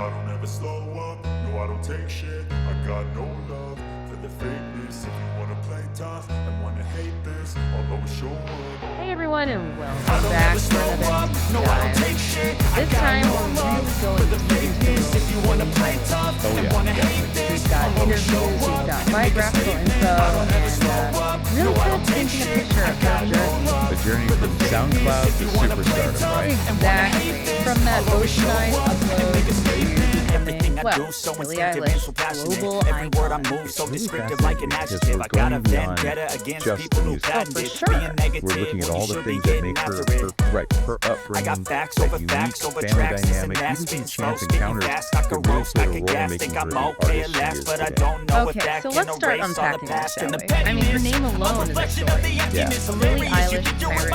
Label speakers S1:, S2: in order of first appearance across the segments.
S1: I don't ever slow up, no I don't take shit. I got no love for the fakeness. If you wanna play tough and wanna hate this, I'll always show up.
S2: Hey everyone, and welcome back to another deep dive. This time we're really going deep into
S1: If you wanna play tough and wanna hate this,
S2: We've got interviews, we've got biographical info, and really kind of painting a picture of her journey.
S3: The journey from SoundCloud to superstardom, right?
S2: Exactly. From that oceanized upload to becoming, well, Billie Eilish, global icon.
S3: So descriptive like an adjective. I got a vendetta against people who patent it.
S2: sure.
S3: We're looking at all the things that make her upbringing, that unique family dynamic, even some chance encounters that really played a role in making her the artist she is today.
S2: Okay, so let's start unpacking this, shall we? I mean, her name alone is a story.
S3: Yeah.
S2: Billie Eilish married Jared.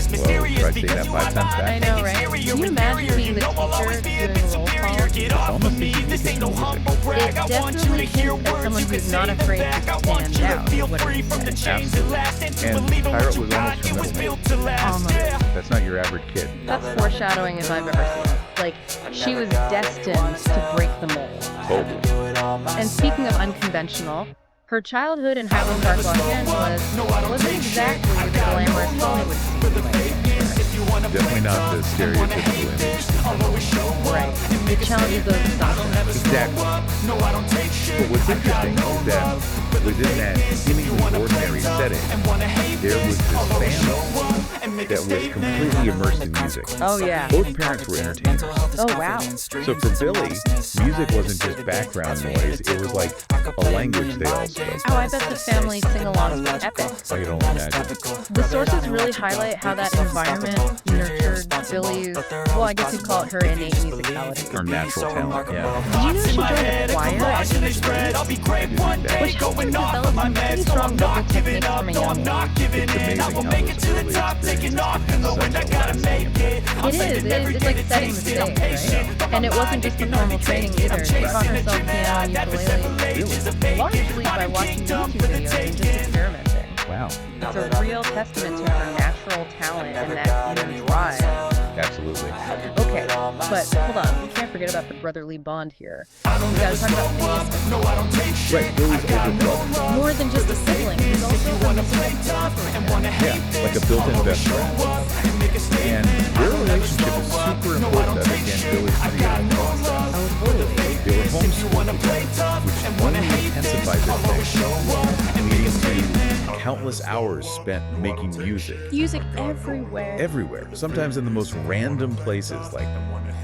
S3: Whoa, tried saying that 5 times
S2: I
S3: fast.
S2: know, right? Can you imagine being the teacher doing roll call?
S3: It's almost like you get some music.
S2: It definitely seems as someone who's not afraid to stand out. What do you say?
S3: Absolutely. And Pirate was almost her middle name.
S2: Almost.
S3: That's not your average kid.
S2: That's foreshadowing if I've ever seen it. Like, she was destined to break the mold.
S3: Totally.
S2: And speaking of unconventional, her childhood in Highland Park, Los Angeles wasn't exactly the glamorous Hollywood scene.
S3: Definitely not the stereotypical image.
S2: Right. It challenges those assumptions.
S3: Exactly. But what's interesting is that within that seemingly ordinary setting, there was this family that was completely immersed in music.
S2: Oh, yeah.
S3: Both parents were entertainers.
S2: Oh, wow.
S3: So for Billie, music wasn't just background noise, it was like a language they all spoke.
S2: Oh, I bet the family sing-alongs were epic.
S3: I can only imagine.
S2: The sources really highlight how that environment nurtured Billie's, well, I guess you'd call it her innate musicality.
S3: Her natural talent, yeah.
S2: Did you know she joined a choir at age 3? Which helped her develop some pretty strong vocal techniques from a young age.
S3: It's amazing how those early experiences can set
S2: It's like setting the stage, right? And it wasn't just the formal training either. She taught herself piano, ukulele, largely by watching YouTube videos and just experimenting.
S3: Wow.
S2: It's a real testament to her natural talent and that inner drive.
S3: Absolutely.
S2: Okay, but hold on, we can't forget about her brotherly bond here. We gotta talk about Phineas.
S3: Right, Billie's older brother.
S2: More than just a sibling, he's also a
S3: Yeah, like a built-in best friend. And their relationship is super important to understand Billie's creative process.
S2: Oh, totally.
S3: They were homeschooled, which only intensifies it, leading to countless hours spent making music.
S2: Music everywhere.
S3: Everywhere, sometimes in the most random places, like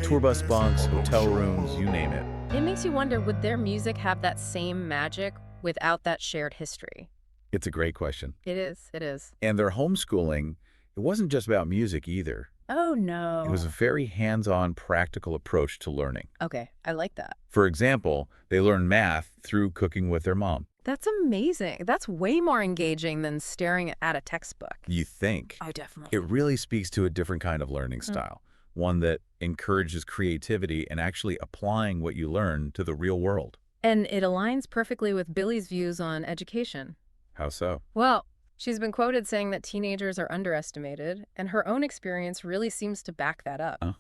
S3: tour bus bunks, hotel rooms, you name it.
S2: It makes you wonder, would their music have that same magic without that shared history?
S3: It's a great question.
S2: It is, it is.
S3: And their homeschooling, it wasn't just about music either.
S2: Oh, no.
S3: It was a very hands-on, practical approach to learning.
S2: Okay, I like that.
S3: For example, they learned math through cooking with their mom.
S2: That's amazing. That's way more engaging than staring at a textbook.
S3: You think.
S2: Oh, definitely.
S3: It really speaks to a different kind of learning style, one that encourages creativity and actually applying what you learn to the real world.
S2: And it aligns perfectly with Billie's views on education.
S3: How so?
S2: Well, she's been quoted saying that teenagers are underestimated, and her own experience really seems to back that up.
S3: Oh,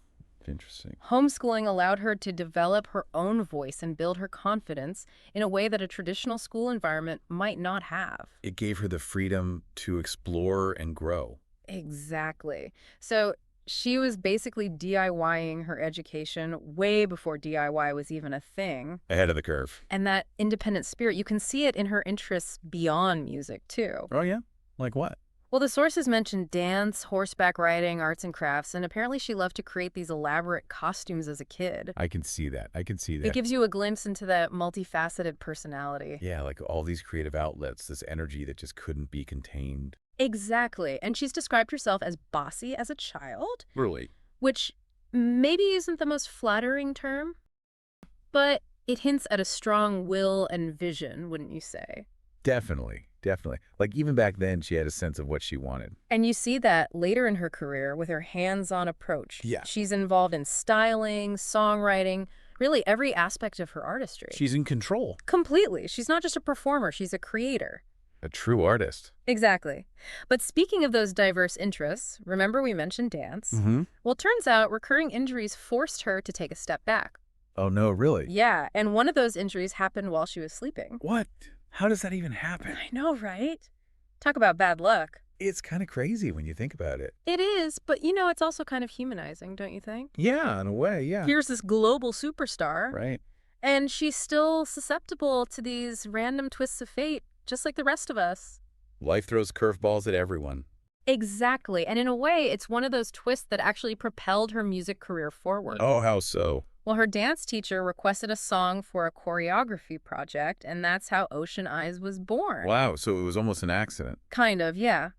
S3: interesting.
S2: Homeschooling allowed her to develop her own voice and build her confidence in a way that a traditional school environment might not have.
S3: It gave her the freedom to explore and grow.
S2: Exactly. So she was basically DIYing her education way before DIY was even a thing.
S3: Ahead of the curve.
S2: And that independent spirit, you can see it in her interests beyond music, too.
S3: Oh, yeah? Like what?
S2: Well, the sources mentioned dance, horseback riding, arts and crafts, and apparently she loved to create these elaborate costumes as a kid.
S3: I can see that. I can see that.
S2: It gives you a glimpse into that multifaceted personality.
S3: Yeah, like all these creative outlets, this energy that just couldn't be contained.
S2: Exactly. And she's described herself as bossy as a child,
S3: Really?
S2: which maybe isn't the most flattering term, but it hints at a strong will and vision, wouldn't you say?
S3: Definitely. Definitely. Like, even back then, she had a sense of what she wanted.
S2: And you see that later in her career with her hands-on approach.
S3: Yeah.
S2: She's involved in styling, songwriting, really every aspect of her artistry.
S3: She's in control.
S2: Completely. She's not just a performer, she's a creator.
S3: A true artist.
S2: Exactly. But speaking of those diverse interests, remember we mentioned dance?
S3: Mm-hmm.
S2: Well, turns out recurring injuries forced her to take a step back.
S3: Oh, no, really?
S2: Yeah, and one of those injuries happened while she was sleeping.
S3: What? How does that even happen?
S2: I know, right? Talk about bad luck.
S3: It's kind of crazy when you think about it.
S2: It is, but it's also kind of humanizing, don't you think?
S3: Yeah, in a way, yeah.
S2: Here's this global superstar,
S3: Right.
S2: and she's still susceptible to these random twists of fate, just like the rest of us.
S3: Life throws curveballs at everyone.
S2: Exactly, and in a way, it's one of those twists that actually propelled her music career forward.
S3: Oh, how so?
S2: Well, her dance teacher requested a song for a choreography project, and that's how Ocean Eyes was born.
S3: Wow, so it was almost an accident.
S2: Kind of, yeah.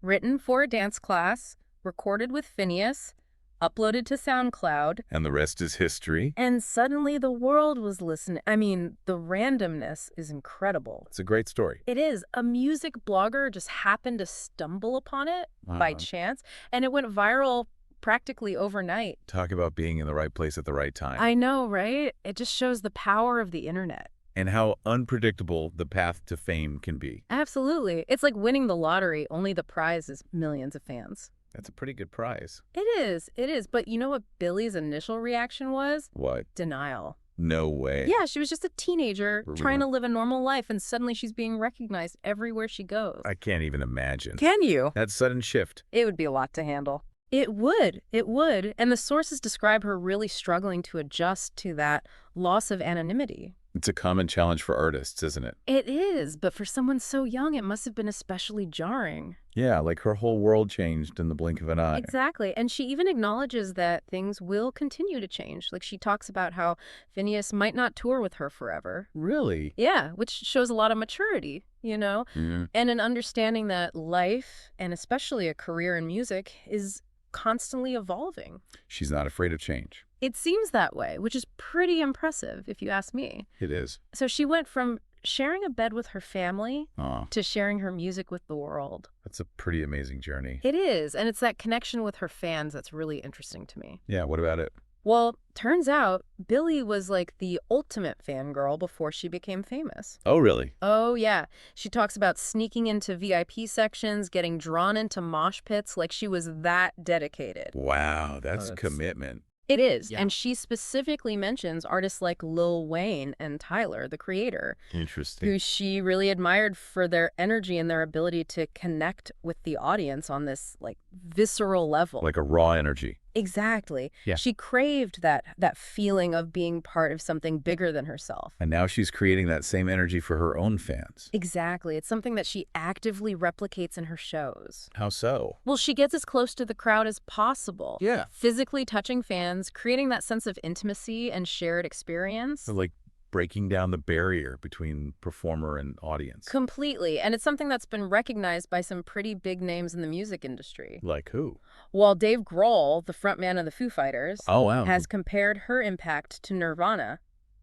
S2: Written for a dance class, recorded with Phineas, uploaded to SoundCloud,
S3: And the rest is history.
S2: and suddenly the world was listening. I mean, the randomness is incredible.
S3: It's a great story.
S2: It is. A music blogger just happened to stumble upon it by chance, and it went viral practically overnight.
S3: Talk about being in the right place at the right time.
S2: I know, right? It just shows the power of the internet.
S3: And how unpredictable the path to fame can be.
S2: Absolutely. It's like winning the lottery, only the prize is millions of fans.
S3: That's a pretty good prize.
S2: It is. It is. But you know what Billie's initial reaction was?
S3: What?
S2: Denial.
S3: No way.
S2: Yeah, she was just a teenager
S3: For
S2: trying to
S3: real?
S2: live a normal life, and suddenly she's being recognized everywhere she goes.
S3: I can't even imagine.
S2: Can you?
S3: That sudden shift.
S2: It would be a lot to handle. It would. It would. And the sources describe her really struggling to adjust to that loss of anonymity.
S3: It's a common challenge for artists, isn't it?
S2: It is, but for someone so young, it must have been especially jarring.
S3: Yeah, like her whole world changed in the blink of an eye.
S2: Exactly. And she even acknowledges that things will continue to change. Like she talks about how Phineas might not tour with her forever.
S3: Really?
S2: Yeah, which shows a lot of maturity,
S3: Yeah.
S2: and an understanding that life, and especially a career in music, is constantly evolving.
S3: She's not afraid of change.
S2: It seems that way, which is pretty impressive, if you ask me.
S3: It is.
S2: So she went from sharing a bed with her family
S3: Aw,
S2: to sharing her music with the world.
S3: that's a pretty amazing journey.
S2: It is, and it's that connection with her fans that's really interesting to me.
S3: Yeah, what about it?
S2: Well, turns out Billie was like the ultimate fangirl before she became famous.
S3: Oh, really?
S2: Oh, yeah. She talks about sneaking into VIP sections, getting drawn into mosh pits like she was that dedicated.
S3: Wow, that's
S4: that's-
S3: commitment.
S2: It is.
S4: Yeah.
S2: And she specifically mentions artists like Lil Wayne and Tyler, the creator,
S3: Interesting.
S2: who she really admired for their energy and their ability to connect with the audience on this like visceral level.
S3: Like a raw energy.
S2: Exactly.
S4: Yeah.
S2: She craved that feeling of being part of something bigger than herself.
S3: And now she's creating that same energy for her own fans.
S2: Exactly. It's something that she actively replicates in her shows.
S3: How so?
S2: Well, she gets as close to the crowd as possible.
S3: Yeah.
S2: Physically touching fans, creating that sense of intimacy and shared experience.
S3: So like breaking down the barrier between performer and audience.
S2: Completely. And it's something that's been recognized by some pretty big names in the music industry.
S3: Like who?
S2: Well, Dave Grohl, the frontman of the Foo Fighters,
S3: Oh, wow.
S2: has compared her impact to Nirvana.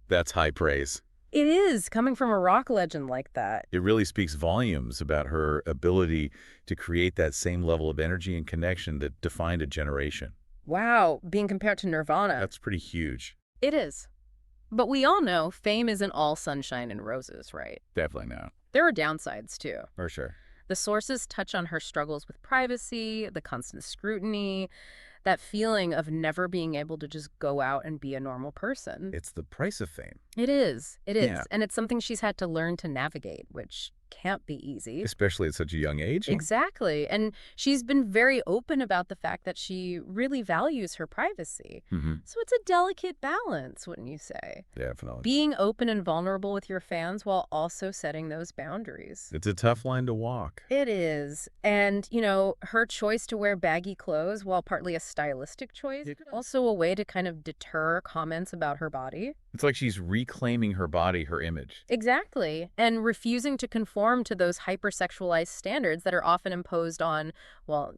S3: That's high praise.
S2: It is, coming from a rock legend like that.
S3: It really speaks volumes about her ability to create that same level of energy and connection that defined a generation.
S2: Wow, being compared to Nirvana.
S3: That's pretty huge.
S2: It is. But we all know fame isn't all sunshine and roses, right?
S3: Definitely not.
S2: There are downsides, too.
S3: For sure.
S2: The sources touch on her struggles with privacy, the constant scrutiny, that feeling of never being able to just go out and be a normal person.
S3: It's the price of fame,
S2: It is. It is.
S3: Yeah.
S2: And it's something she's had to learn to navigate, which can't be easy.
S3: especially at such a young age.
S2: Exactly. And she's been very open about the fact that she really values her privacy.
S3: Mm-hmm.
S2: So it's a delicate balance, wouldn't you say?
S3: Definitely.
S2: Being open and vulnerable with your fans while also setting those boundaries.
S3: It's a tough line to walk.
S2: It is. And, her choice to wear baggy clothes, while partly a stylistic choice,
S3: Yeah.
S2: also a way to kind of deter comments about her body.
S3: It's like she's reclaiming her body, her image.
S2: Exactly. And refusing to conform to those hypersexualized standards that are often imposed on, well,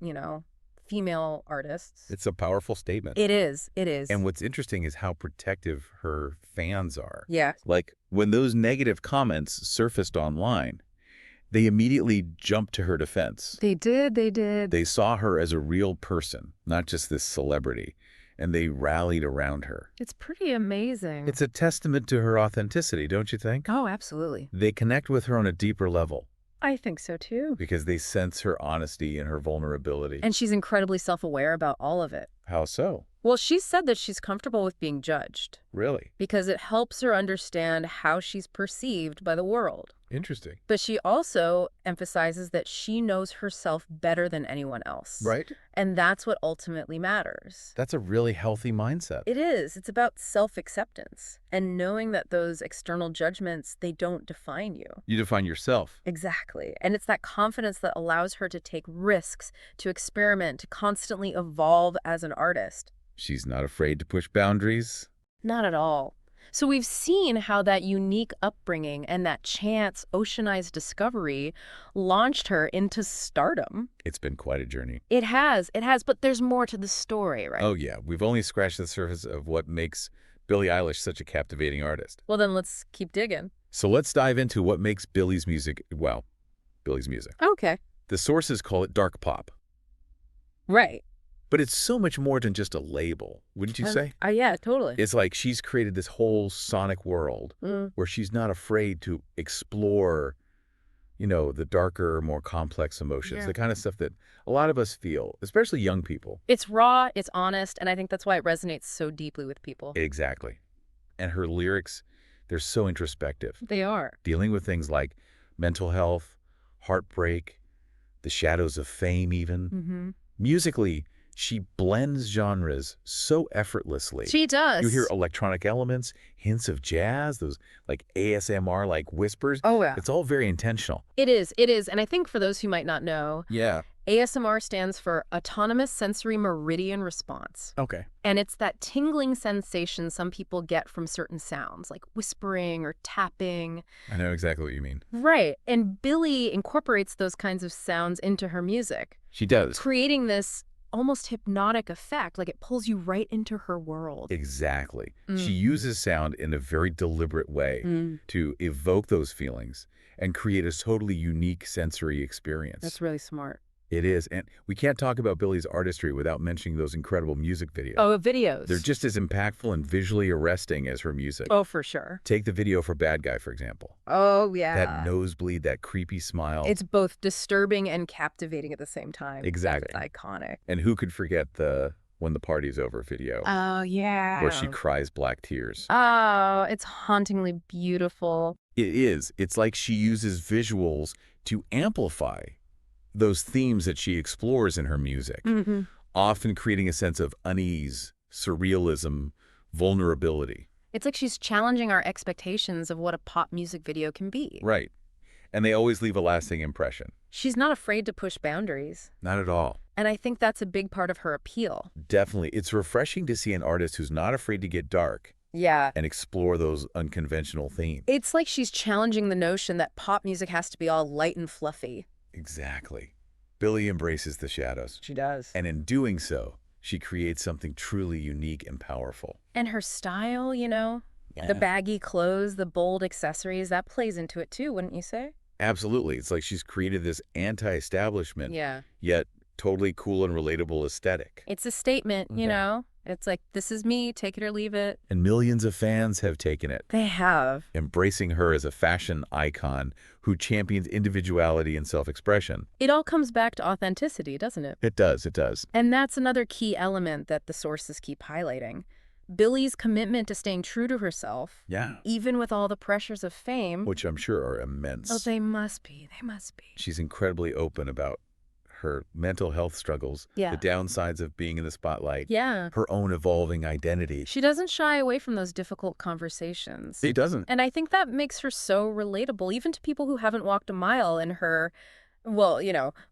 S2: female artists.
S3: It's a powerful statement.
S2: It is. It is.
S3: And what's interesting is how protective her fans are.
S2: Yeah.
S3: Like, when those negative comments surfaced online, they immediately jumped to her defense.
S2: They did. They did.
S3: They saw her as a real person, not just this celebrity, and they rallied around her.
S2: It's pretty amazing.
S3: It's a testament to her authenticity, don't you think?
S2: Oh, absolutely.
S3: They connect with her on a deeper level
S2: I think so, too.
S3: because they sense her honesty and her vulnerability.
S2: And she's incredibly self-aware about all of it.
S3: How so?
S2: Well, she said that she's comfortable with being judged
S3: Really?
S2: because it helps her understand how she's perceived by the world.
S3: Interesting.
S2: But she also emphasizes that she knows herself better than anyone else.
S3: Right?
S2: And that's what ultimately matters.
S3: That's a really healthy mindset.
S2: It is. It's about self-acceptance and knowing that those external judgments, they don't define you.
S3: You define yourself.
S2: Exactly. And it's that confidence that allows her to take risks, to experiment, to constantly evolve as an artist.
S3: She's not afraid to push boundaries.
S2: Not at all. So we've seen how that unique upbringing and that chance oceanized discovery launched her into stardom.
S3: It's been quite a journey.
S2: It has, but there's more to the story, right?
S3: Oh, yeah. We've only scratched the surface of what makes Billie Eilish such a captivating artist.
S2: Well, then let's keep digging.
S3: So let's dive into what makes Billie's music, well, Billie's music.
S2: Okay.
S3: The sources call it dark pop.
S2: Right.
S3: But it's so much more than just a label, wouldn't you say?
S2: Yeah, totally.
S3: It's like she's created this whole sonic world where she's not afraid to explore, the darker, more complex emotions,
S2: Yeah.
S3: the kind of stuff that a lot of us feel, especially young people.
S2: It's raw, it's honest, and I think that's why it resonates so deeply with people.
S3: Exactly. And her lyrics, they're so introspective,
S2: They are.
S3: dealing with things like mental health, heartbreak, the shadows of fame even.
S2: Mm-hmm.
S3: Musically, she blends genres so effortlessly.
S2: She does.
S3: You hear electronic elements, hints of jazz, those like ASMR like whispers.
S2: Oh, yeah.
S3: It's all very intentional.
S2: It is. And I think for those who might not know,
S3: Yeah.
S2: ASMR stands for Autonomous Sensory Meridian Response.
S3: Okay.
S2: And it's that tingling sensation some people get from certain sounds, like whispering or tapping.
S3: I know exactly what you mean.
S2: Right. And Billie incorporates those kinds of sounds into her music,
S3: She does.
S2: creating this almost hypnotic effect, like it pulls you right into her world.
S3: Exactly.
S2: Mm.
S3: She uses sound in a very deliberate way to evoke those feelings and create a totally unique sensory experience.
S2: That's really smart.
S3: It is. And we can't talk about Billie's artistry without mentioning those incredible music videos.
S2: Oh, videos.
S3: They're just as impactful and visually arresting as her music.
S2: Oh, for sure.
S3: Take the video for Bad Guy, for example.
S2: Oh, yeah.
S3: That nosebleed, that creepy smile.
S2: It's both disturbing and captivating at the same time.
S3: Exactly.
S2: That's iconic.
S3: And who could forget the When the Party's Over video,
S2: Oh, yeah.
S3: where she cries black tears.
S2: Oh, it's hauntingly beautiful.
S3: It is. It's like she uses visuals to amplify those themes that she explores in her music, often creating a sense of unease, surrealism, vulnerability.
S2: It's like she's challenging our expectations of what a pop music video can be.
S3: Right. And they always leave a lasting impression.
S2: She's not afraid to push boundaries.
S3: Not at all.
S2: And I think that's a big part of her appeal.
S3: Definitely. It's refreshing to see an artist who's not afraid to get dark
S2: Yeah.
S3: and explore those unconventional themes.
S2: It's like she's challenging the notion that pop music has to be all light and fluffy.
S3: Exactly. Billie embraces the shadows.
S2: She does.
S3: And in doing so, she creates something truly unique and powerful.
S2: And her style, the
S3: Yeah.
S2: baggy clothes, the bold accessories, that plays into it too, wouldn't you say?
S3: Absolutely. It's like she's created this anti-establishment,
S2: Yeah.
S3: yet totally cool and relatable aesthetic.
S2: It's a statement, you
S3: Yeah.
S2: know? It's like, this is me, take it or leave it.
S3: And millions of fans have taken it,
S2: They have.
S3: embracing her as a fashion icon who champions individuality and self-expression.
S2: It all comes back to authenticity, doesn't it?
S3: It does, it does.
S2: And that's another key element that the sources keep highlighting. Billie's commitment to staying true to herself,
S3: Yeah.
S2: even with all the pressures of fame.
S3: Which I'm sure are immense.
S2: Oh, they must be. They must be.
S3: She's incredibly open about her mental health struggles,
S2: Yeah.
S3: the downsides of being in the spotlight,
S2: Yeah.
S3: her own evolving identity.
S2: She doesn't shy away from those difficult conversations.
S3: She doesn't.
S2: And I think that makes her so relatable, even to people who haven't walked a mile in her, well,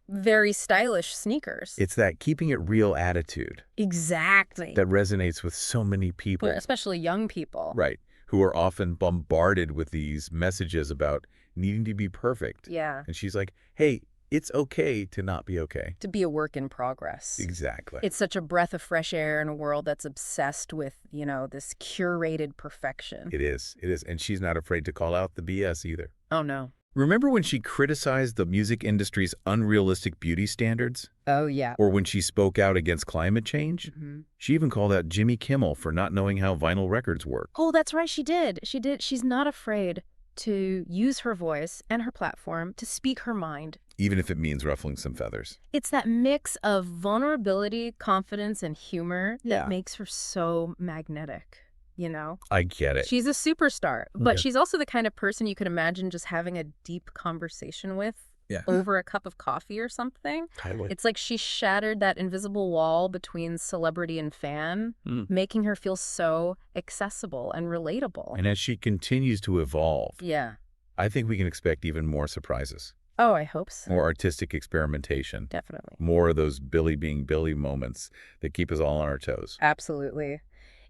S2: very stylish sneakers.
S3: It's that keeping it real attitude
S2: Exactly.
S3: that resonates with so many people.
S2: Especially young people.
S3: Right. who are often bombarded with these messages about needing to be perfect.
S2: Yeah.
S3: And she's like, hey, it's okay to not be okay.
S2: To be a work in progress.
S3: Exactly.
S2: It's such a breath of fresh air in a world that's obsessed with, this curated perfection.
S3: It is. It is. And she's not afraid to call out the BS either.
S2: Oh, no.
S3: Remember when she criticized the music industry's unrealistic beauty standards?
S2: Oh, yeah.
S3: Or when she spoke out against climate change?
S2: Mm-hmm.
S3: She even called out Jimmy Kimmel for not knowing how vinyl records work.
S2: Oh, that's right. She did. She's not afraid to use her voice and her platform to speak her mind.
S3: Even if it means ruffling some feathers.
S2: It's that mix of vulnerability, confidence, and humor that makes her so magnetic,
S3: I get it.
S2: She's a superstar, but
S3: Okay.
S2: she's also the kind of person you could imagine just having a deep conversation with over a cup of coffee or something.
S3: Totally.
S2: It's like she shattered that invisible wall between celebrity and fan, making her feel so accessible and relatable.
S3: And as she continues to evolve,
S2: Yeah.
S3: I think we can expect even more surprises.
S2: Oh, I hope so.
S3: More artistic experimentation.
S2: Definitely.
S3: More of those Billie being Billie moments that keep us all on our toes.
S2: Absolutely.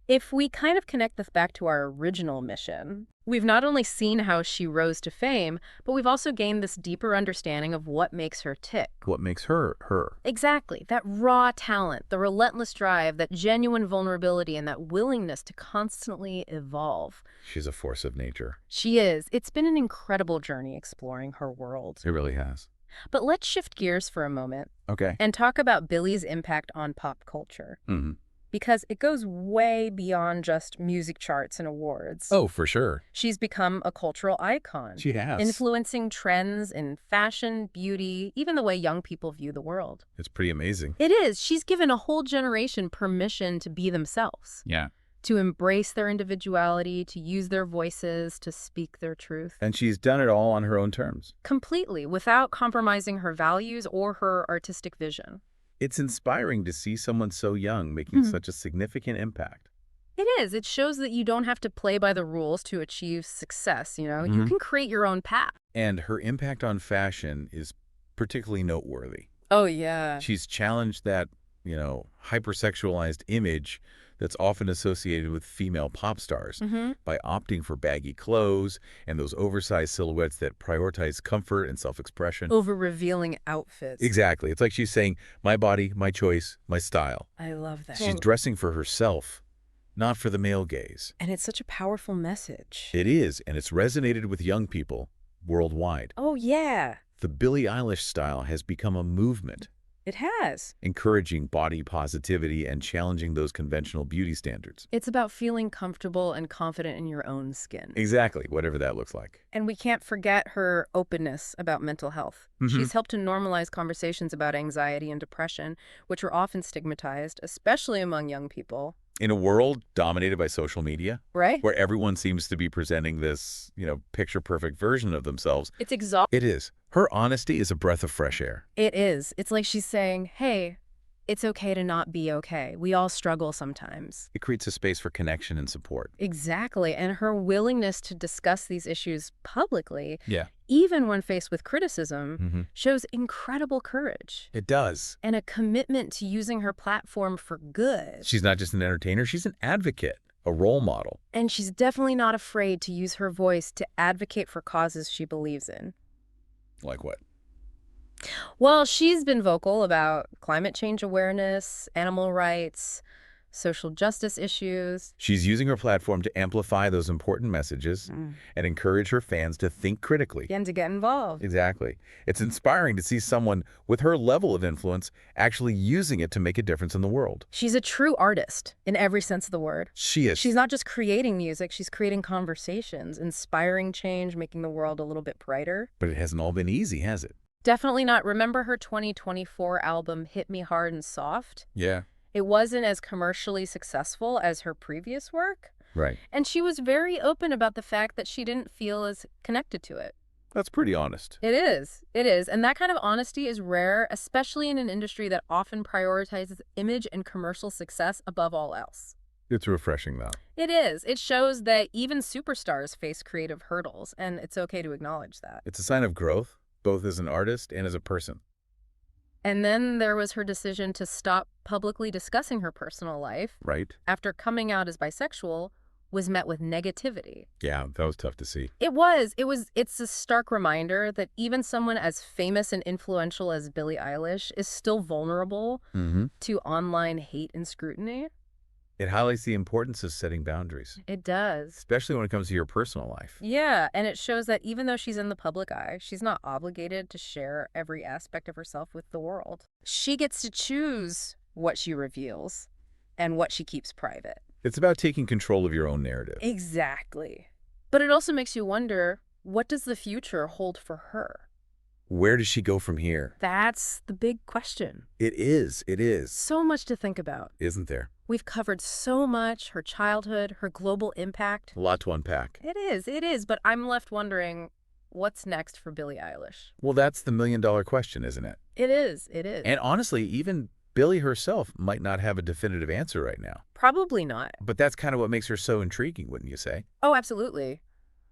S2: If we kind of connect this back to our original mission, we've not only seen how she rose to fame, but we've also gained this deeper understanding of what makes her tick.
S3: What makes her, her.
S2: Exactly. That raw talent, the relentless drive, that genuine vulnerability, and that willingness to constantly evolve.
S3: She's a force of nature.
S2: She is. It's been an incredible journey exploring her world.
S3: It really has.
S2: But let's shift gears for a moment
S3: Okay.
S2: and talk about Billie's impact on pop culture.
S3: Mm-hmm.
S2: Because it goes way beyond just music charts and awards.
S3: Oh, for sure.
S2: She's become a cultural icon.
S3: She has.
S2: Influencing trends in fashion, beauty, even the way young people view the world.
S3: It's pretty amazing.
S2: It is. She's given a whole generation permission to be themselves.
S3: Yeah.
S2: To embrace their individuality, to use their voices, to speak their truth.
S3: And she's done it all on her own terms.
S2: Completely, without compromising her values or her artistic vision.
S3: It's inspiring to see someone so young making such a significant impact.
S2: It is. It shows that you don't have to play by the rules to achieve success, You can create your own path.
S3: And her impact on fashion is particularly noteworthy.
S2: Oh, yeah.
S3: She's challenged that, hypersexualized image that's often associated with female pop stars by opting for baggy clothes and those oversized silhouettes that prioritize comfort and self-expression.
S2: Over-revealing outfits.
S3: Exactly. It's like she's saying, my body, my choice, my style.
S2: I love that.
S3: She's dressing for herself, not for the male gaze.
S2: And it's such a powerful message.
S3: It is, and it's resonated with young people worldwide.
S2: Oh, yeah.
S3: The Billie Eilish style has become a movement,
S2: It has.
S3: encouraging body positivity and challenging those conventional beauty standards.
S2: It's about feeling comfortable and confident in your own skin.
S3: Exactly, whatever that looks like.
S2: And we can't forget her openness about mental health. She's helped to normalize conversations about anxiety and depression, which are often stigmatized, especially among young people.
S3: In a world dominated by social media,
S2: Right?
S3: where everyone seems to be presenting this, picture-perfect version of themselves,
S2: It's exhausting.
S3: it is. Her honesty is a breath of fresh air.
S2: It is. It's like she's saying, hey, it's okay to not be okay. We all struggle sometimes.
S3: It creates a space for connection and support.
S2: Exactly. And her willingness to discuss these issues publicly,
S3: Yeah.
S2: even when faced with criticism, shows incredible courage
S3: It does.
S2: and a commitment to using her platform for good.
S3: She's not just an entertainer, she's an advocate, a role model.
S2: And she's definitely not afraid to use her voice to advocate for causes she believes in.
S3: Like what?
S2: Well, she's been vocal about climate change awareness, animal rights, social justice issues.
S3: She's using her platform to amplify those important messages and encourage her fans to think critically.
S2: And to get involved.
S3: Exactly. It's inspiring to see someone with her level of influence actually using it to make a difference in the world.
S2: She's a true artist in every sense of the word.
S3: She is.
S2: She's not just creating music, she's creating conversations, inspiring change, making the world a little bit brighter.
S3: But it hasn't all been easy, has it?
S2: Definitely not. Remember her 2024 album, Hit Me Hard and Soft?
S3: Yeah.
S2: It wasn't as commercially successful as her previous work.
S3: Right.
S2: And she was very open about the fact that she didn't feel as connected to it.
S3: That's pretty honest.
S2: It is. It is. And that kind of honesty is rare, especially in an industry that often prioritizes image and commercial success above all else.
S3: It's refreshing, though.
S2: It is. It shows that even superstars face creative hurdles, and it's okay to acknowledge that.
S3: It's a sign of growth, both as an artist and as a person.
S2: And then there was her decision to stop publicly discussing her personal life.
S3: Right.
S2: After coming out as bisexual, was met with negativity.
S3: Yeah, that was tough to see.
S2: It's a stark reminder that even someone as famous and influential as Billie Eilish is still vulnerable to online hate and scrutiny.
S3: It highlights the importance of setting boundaries,
S2: It does.
S3: especially when it comes to your personal life.
S2: Yeah, and it shows that even though she's in the public eye, she's not obligated to share every aspect of herself with the world. She gets to choose what she reveals and what she keeps private.
S3: It's about taking control of your own narrative.
S2: Exactly. But it also makes you wonder, what does the future hold for her?
S3: Where does she go from here?
S2: That's the big question.
S3: It is.
S2: So much to think about.
S3: Isn't there?
S2: We've covered so much, her childhood, her global impact.
S3: A lot to unpack.
S2: It is, but I'm left wondering, what's next for Billie Eilish?
S3: Well, that's the million-dollar question, isn't it?
S2: It is.
S3: And honestly, even Billie herself might not have a definitive answer right now.
S2: Probably not.
S3: But that's kind of what makes her so intriguing, wouldn't you say?
S2: Oh, absolutely.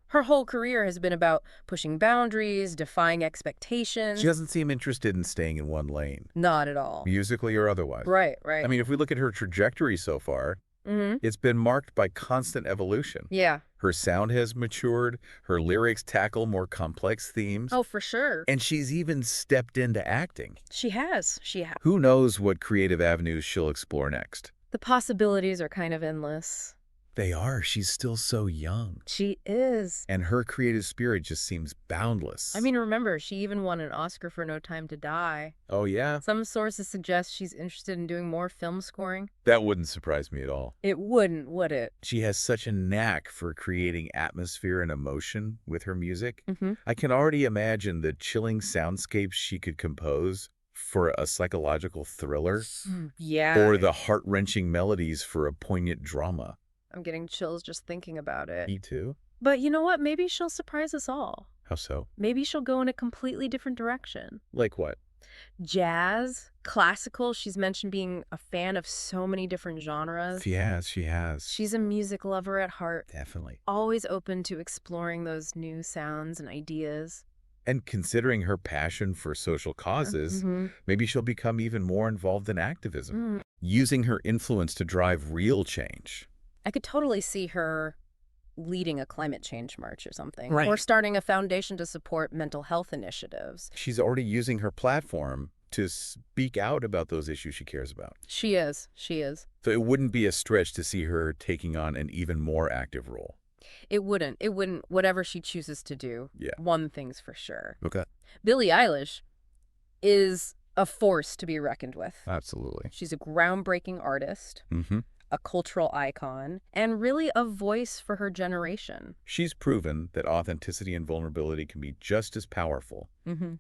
S2: Her whole career has been about pushing boundaries, defying expectations.
S3: She doesn't seem interested in staying in one lane,
S2: Not at all.
S3: musically or otherwise.
S2: Right.
S3: I mean, if we look at her trajectory so far, it's been marked by constant evolution.
S2: Yeah.
S3: Her sound has matured, her lyrics tackle more complex themes,
S2: Oh, for sure.
S3: and she's even stepped into acting.
S2: She has.
S3: Who knows what creative avenues she'll explore next?
S2: The possibilities are kind of endless.
S3: They are. She's still so young.
S2: She is.
S3: And her creative spirit just seems boundless.
S2: I mean, remember, she even won an Oscar for No Time to Die.
S3: Oh, yeah?
S2: Some sources suggest she's interested in doing more film scoring.
S3: That wouldn't surprise me at all.
S2: It wouldn't, would it?
S3: She has such a knack for creating atmosphere and emotion with her music.
S2: Mm-hmm.
S3: I can already imagine the chilling soundscapes she could compose for a psychological thriller,
S2: Yeah.
S3: or the heart-wrenching melodies for a poignant drama.
S2: I'm getting chills just thinking about it.
S3: Me too.
S2: But you know what? Maybe she'll surprise us all.
S3: How so?
S2: Maybe she'll go in a completely different direction.
S3: Like what?
S2: Jazz, classical. She's mentioned being a fan of so many different genres.
S3: She has.
S2: She's a music lover at heart,
S3: Definitely.
S2: always open to exploring those new sounds and ideas.
S3: And considering her passion for social causes, maybe she'll become even more involved in activism, using her influence to drive real change.
S2: I could totally see her leading a climate change march or something.
S3: Right.
S2: Or starting a foundation to support mental health initiatives.
S3: She's already using her platform to speak out about those issues she cares about.
S2: She is.
S3: So it wouldn't be a stretch to see her taking on an even more active role.
S2: It wouldn't. Whatever she chooses to do.
S3: Yeah.
S2: One thing's for sure.
S3: Okay.
S2: Billie Eilish is a force to be reckoned with.
S3: Absolutely.
S2: She's a groundbreaking artist, a cultural icon, and really a voice for her generation.
S3: She's proven that authenticity and vulnerability can be just as powerful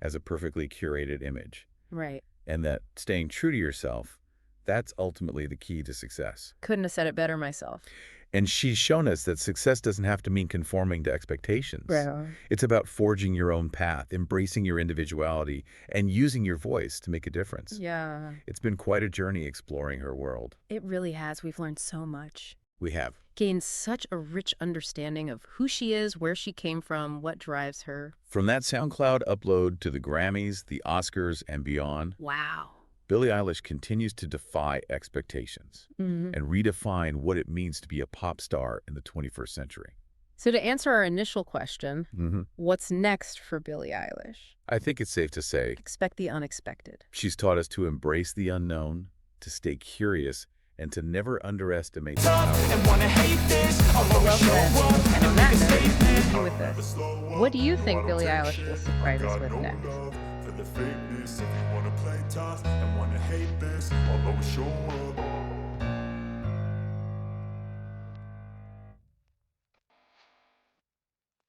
S3: as a perfectly curated image.
S2: Right.
S3: And that staying true to yourself, that's ultimately the key to success.
S2: Couldn't have said it better myself.
S3: And she's shown us that success doesn't have to mean conforming to expectations.
S2: Right.
S3: It's about forging your own path, embracing your individuality, and using your voice to make a difference.
S2: Yeah.
S3: It's been quite a journey exploring her world.
S2: It really has. We've learned so much.
S3: We have.
S2: Gained such a rich understanding of who she is, where she came from, what drives her.
S3: From that SoundCloud upload to the Grammys, the Oscars, and beyond,
S2: Wow.
S3: Billie Eilish continues to defy expectations and redefine what it means to be a pop star in the 21st century.
S2: So to answer our initial question, what's next for Billie Eilish?
S3: I think it's safe to say
S2: Expect the unexpected.
S3: she's taught us to embrace the unknown, to stay curious, and to never underestimate the
S2: I love this. And on that note, with this, what do you think Billie Eilish will surprise us with next?
S1: For the fakeness, if you wanna play tough and wanna hate this, I'll always show up.